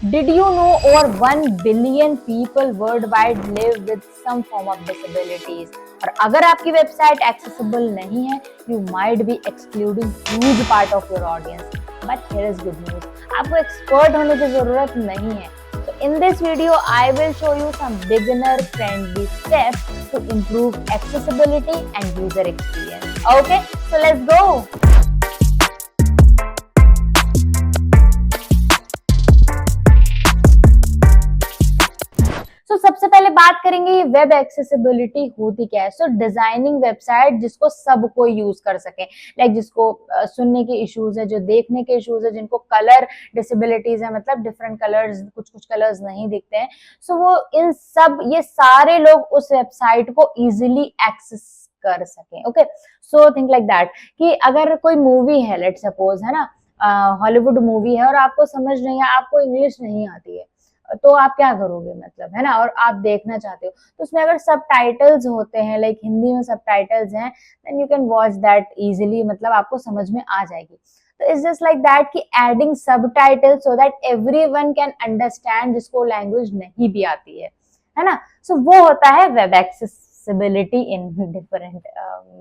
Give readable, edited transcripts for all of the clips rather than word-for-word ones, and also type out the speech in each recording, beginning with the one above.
Did you know over 1 billion people worldwide live with some form of disabilities? और अगर आपकी website accessible नहीं है, you might be excluding huge part of your audience. But here is good news. आपको expert होने की जरूरत नहीं है. So in this video, I will show you some beginner-friendly steps to improve accessibility and user experience. Okay, so let's go. सबसे पहले बात करेंगे ये वेब एक्सेसिबिलिटी होती क्या है. सो डिजाइनिंग वेबसाइट जिसको सब कोई यूज कर सके, लाइक जिसको सुनने के इश्यूज है, जो देखने के इश्यूज है, जिनको कलर डिसेबिलिटीज है, मतलब डिफरेंट कलर्स, कुछ कलर्स नहीं दिखते हैं. सो वो इन सब ये सारे लोग उस वेबसाइट को इजीली एक्सेस कर सकें. Okay, so think like that कि अगर कोई मूवी है, लेट सपोज, है ना, हॉलीवुड मूवी है और आपको समझ नहीं है, आपको इंग्लिश नहीं आती है, तो आप क्या करोगे, मतलब, है ना, और आप देखना चाहते हो तो उसमें अगर सब टाइटल्स होते हैं, लाइक हिंदी में सब टाइटल्स हैं, then you can watch that easily, मतलब आपको समझ में आ जाएगी. तो इट्स जस्ट लाइक दैट कि adding subtitle so that everyone can understand जिसको लैंग्वेज नहीं भी आती है ना. सो वो होता है वेब एक्सेसिबिलिटी इन डिफरेंट,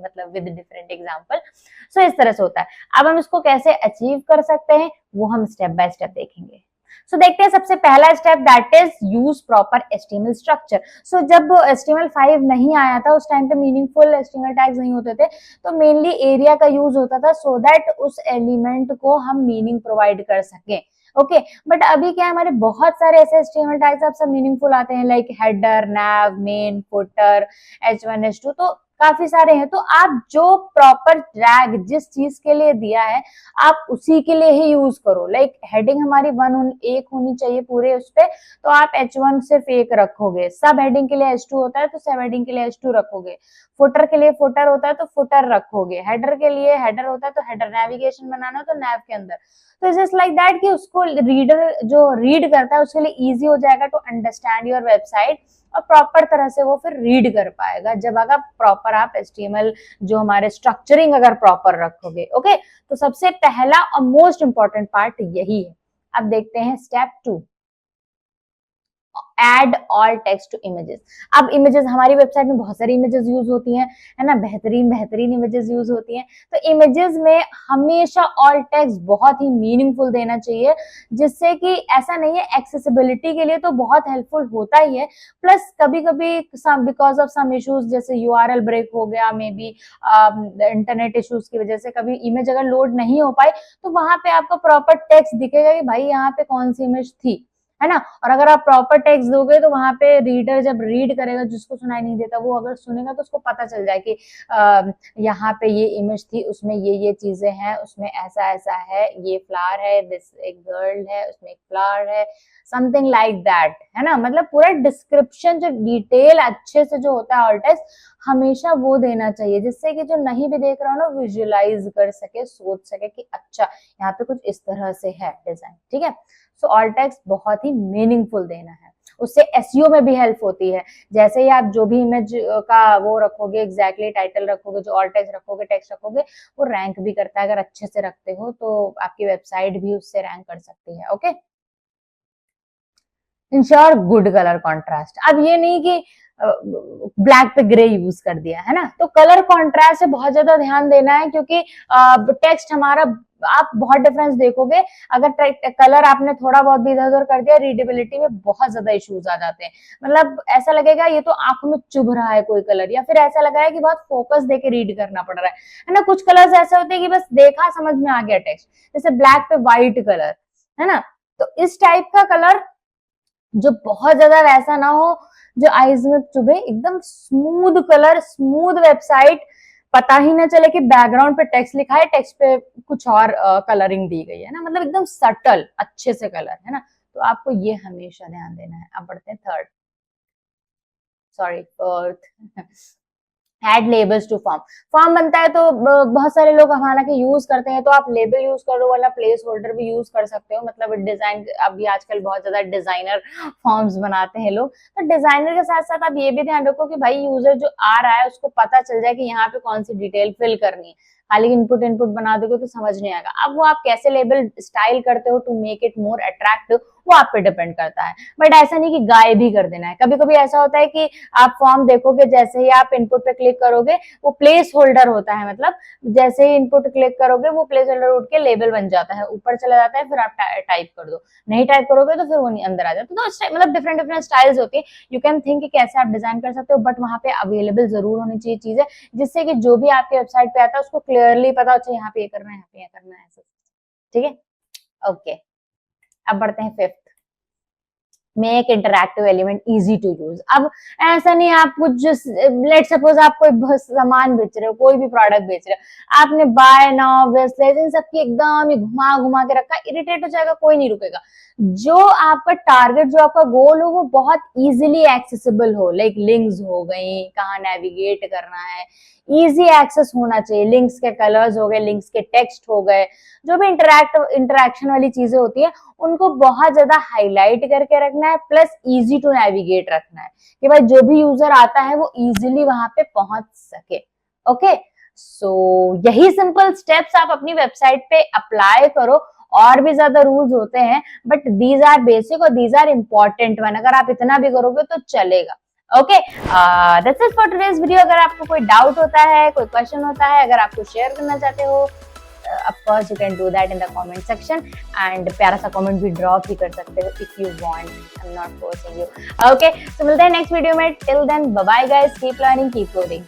मतलब विद डिफरेंट एग्जांपल. सो इस तरह से होता है. अब हम इसको कैसे अचीव कर सकते हैं वो हम स्टेप बाय स्टेप देखेंगे. सो देखते हैं सबसे पहला step, that is use proper HTML structure. So जब HTML5 नहीं आया था उस टाइम पे मीनिंगफुल HTML टैग्स नहीं होते थे, तो मेनली एरिया का यूज होता था सो दैट उस एलिमेंट को हम मीनिंग प्रोवाइड कर सकें. ओके, बट अभी क्या है, हमारे बहुत सारे ऐसे HTML टैग्स अब सब मीनिंगफुल आते हैं, लाइक हेडर, नैव, मेन, फुटर, H1 H2, तो काफी सारे हैं. तो आप जो प्रॉपर टैग जिस चीज के लिए दिया है आप उसी के लिए ही यूज करो. लाइक हेडिंग हमारी एक होनी चाहिए पूरे उस पे, तो आप H1 सिर्फ एक रखोगे. सब हेडिंग के लिए H2 होता है तो सब हेडिंग के लिए H2 रखोगे. फुटर के लिए फुटर होता है तो फुटर रखोगे. हेडर के लिए हेडर होता है तो हेडर. नेविगेशन बनाना तो नैव के अंदर. तो इट्स जस्ट लाइक दैट कि उसको रीडर जो रीड करता है उसके लिए इजी हो जाएगा टू अंडरस्टैंड योर वेबसाइट, और प्रॉपर तरह से वो फिर रीड कर पाएगा जब अगर प्रॉपर आप HTML जो हमारे स्ट्रक्चरिंग अगर प्रॉपर रखोगे. ओके, तो सबसे पहला और मोस्ट इंपॉर्टेंट पार्ट यही है. अब देखते हैं step 2, add alt text to images. अब इमेजेस, हमारी वेबसाइट में बहुत सारी इमेजेस यूज होती हैं, है ना, बेहतरीन इमेजेस यूज होती हैं. तो इमेजेस में हमेशा ऑल टेक्स्ट बहुत ही मीनिंगफुल देना चाहिए, जिससे कि ऐसा नहीं है, एक्सेसिबिलिटी के लिए तो बहुत हेल्पफुल होता ही है, प्लस कभी कभी बिकॉज ऑफ सम इश्यूज जैसे URL ब्रेक हो गया, मे बी इंटरनेट इश्यूज की वजह से कभी इमेज अगर लोड नहीं हो पाई, तो वहां पे आपको प्रॉपर टेक्स्ट दिखेगा कि भाई यहाँ पे कौन सी इमेज थी, है ना. और अगर आप प्रॉपर टेक्स्ट दोगे तो वहां पे रीडर जब रीड करेगा, जिसको सुनाई नहीं देता, वो अगर सुनेगा तो उसको पता चल जाए कि यहाँ पे ये इमेज थी, उसमें ये चीजें हैं, उसमें ऐसा ऐसा है, ये फ्लावर है, दिस एक गर्ल है, उसमें एक फ्लावर है, समथिंग लाइक दैट, है ना. मतलब पूरा डिस्क्रिप्शन जो डिटेल अच्छे से जो होता है ऑल टेक्स्ट, हमेशा वो देना चाहिए, जिससे कि जो नहीं भी देख रहा हो ना विजुअलाइज कर सके, सोच सके कि अच्छा यहाँ पे कुछ इस तरह से है डिजाइन. ठीक है, सो ऑल टेक्स्ट बहुत ही मीनिंगफुल देना है. उससे SEO में भी हेल्प होती है. जैसे ही आप जो भी इमेज का वो रखोगे, एग्जैक्टली टाइटल रखोगे, जो ऑल टेक्स्ट रखोगे, टेक्स्ट रखोगे, वो रैंक भी करता है. अगर अच्छे से रखते हो तो आपकी वेबसाइट भी उससे रैंक कर सकती है. Okay, ensure good colour contrast. अब ये नहीं कि ब्लैक पे ग्रे यूज कर दिया, है ना. तो कलर कॉन्ट्रास्ट से बहुत ज्यादा ध्यान देना है, क्योंकि टेक्स्ट हमारा, आप बहुत डिफरेंस देखोगे. अगर कलर आपने थोड़ा बहुत भी इधर उधर कर दिया, रीडेबिलिटी में बहुत ज्यादा इश्यूज आ जाते हैं. मतलब ऐसा लगेगा ये तो आंखों में चुभ रहा है कोई कलर, या फिर ऐसा लग रहा है कि बहुत फोकस देके रीड करना पड़ रहा है ना. कुछ कलर्स ऐसे होते हैं कि बस देखा समझ में आ गया टेक्स्ट, जैसे ब्लैक पे व्हाइट कलर, है ना. तो इस टाइप का कलर जो बहुत ज्यादा वैसा ना हो जो आईज में चुभे, एकदम स्मूथ कलर, स्मूथ वेबसाइट, पता ही ना चले कि बैकग्राउंड पे टेक्स्ट लिखा है, टेक्स्ट पे कुछ और कलरिंग दी गई है ना, मतलब एकदम सटल अच्छे से कलर, है ना. तो आपको ये हमेशा ध्यान देना है. अब बढ़ते हैं third, sorry, fourth, add labels to form. Form बनता है तो बहुत सारे लोग हालांकि यूज करते हैं, तो आप लेबल यूज करो वाला प्लेस होल्डर भी यूज कर सकते हो. मतलब डिजाइन, अभी आजकल बहुत ज्यादा डिजाइनर फॉर्म्स बनाते हैं लोग, तो डिजाइनर के साथ साथ आप ये भी ध्यान रखो कि भाई यूजर जो आ रहा है उसको पता चल जाए कि यहाँ पे कौन सी डिटेल फिल करनी है. खाली इनपुट बना दोगे तो समझ नहीं आएगा. अब वो आप कैसे लेबल स्टाइल करते हो to make it more attractive, वो आप पे डिपेंड करता है। बट ऐसा नहीं कि गायब ही कर देना है। कभी कभी ऐसा होता है कि आप फॉर्म देखोगे, जैसे ही आप इनपुट पे क्लिक करोगे वो प्लेस होल्डर होता है, मतलब जैसे ही इनपुट क्लिक करोगे वो प्लेस होल्डर उठ के लेबल बन जाता है, ऊपर चला जाता है, फिर आप टाइप कर दो, नहीं टाइप करोगे तो फिर वो अंदर आ जाता है। तो मतलब डिफरेंट डिफरेंट स्टाइल्स होती है। यू कैन थिंक कि कैसे आप डिजाइन कर सकते हो, बट वहां पे अवेलेबल जरूर होनी चाहिए चीजें, जिससे कि जो भी आपके वेबसाइट पे आता है उसको क्लियरली पता हो, यहाँ पे ये करना है, यहाँ पे ये करना है, ठीक है। ओके, अब बढ़ते हैं fifth, make interactive element easy to use. अब ऐसा नहीं आप कुछ, लेट सपोज आप कोई सामान बेच रहे हो, कोई भी प्रोडक्ट बेच रहे हो, आपने बाय नाउ वेस्ट इन सबकी एकदम ही घुमा घुमा के रखा, इरिटेट हो जाएगा, कोई नहीं रुकेगा। जो आपका टारगेट, जो आपका गोल हो वो बहुत इजीली एक्सेसिबल हो, लाइक लिंक्स हो गई, कहाँ नेविगेट करना है, इजी एक्सेस होना चाहिए। लिंक्स के कलर्स हो गए, लिंक्स के टेक्स्ट हो गए, जो भी इंटरैक्शन वाली चीजें होती है उनको बहुत ज्यादा हाईलाइट करके रखना है, प्लस इजी टू नेविगेट रखना है कि भाई जो भी यूजर आता है वो इजीली वहां पे पहुंच सके। ओके, सो यही सिंपल स्टेप्स आप अपनी वेबसाइट पे अप्लाई करो। और भी ज्यादा रूल्स होते हैं, बट दीज आर बेसिक और दीज आर इंपॉर्टेंट वन। अगर आप इतना भी करोगे तो चलेगा। Okay, that's it for today's video. अगर आपको कोई डाउट होता है, कोई क्वेश्चन होता है, अगर आपको शेयर करना चाहते हो, of course you can do that in the comment section, and प्यारा सा comment भी drop ही कर सकते हो if you want. I'm not forcing you. Okay, so मिलते हैं next video में. Till then, bye bye guys. Keep learning, keep coding.